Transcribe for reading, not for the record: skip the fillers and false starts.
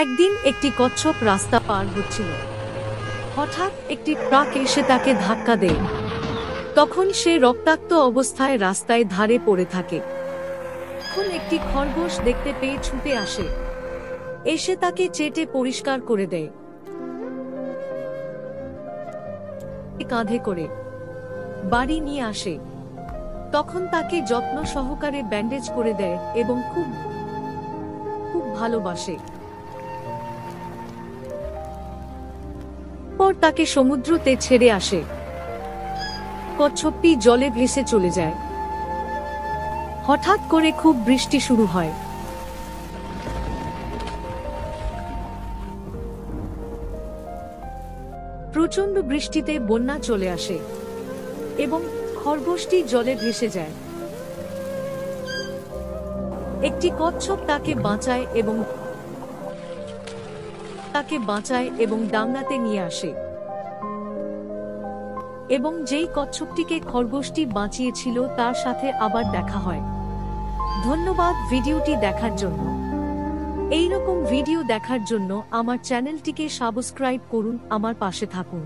একদিন একটি কচ্ছপ রাস্তা পার হচ্ছিল। হঠাৎ একটি ট্রাক এসে তাকে ধাক্কা দেয়। তখন সে রক্তাক্ত অবস্থায় রাস্তায় ধারে পড়ে থাকে। তখন একটি খরগোশ দেখতে পেয়ে ছুটে আসে, এসে তাকে চেটে পরিষ্কার করে দেয়। কাঁধে করে বাড়ি নিয়ে আসে। তখন তাকে যত্ন সহকারে ব্যান্ডেজ করে দেয় এবং খুব খুব ভালোবাসে। পর তাকে সমুদ্রতে ছেড়ে আসে। কচ্ছপটি জলে ভেসে চলে যায়। হঠাৎ করে খুব বৃষ্টি শুরু হয়। প্রচন্ড বৃষ্টিতে বন্যা চলে আসে এবং খরগোশটি জলে ভেসে যায়। একটি কচ্ছপ তাকে বাঁচায় এবং ডাঙাতে নিয়ে আসে। এবং যেই কচ্ছপটিকে খরগোশটি বাঁচিয়েছিল তার সাথে আবার দেখা হয়। ধন্যবাদ ভিডিওটি দেখার জন্য। এইরকম ভিডিও দেখার জন্য আমার চ্যানেলটিকে সাবস্ক্রাইব করুন, আমার পাশে থাকুন।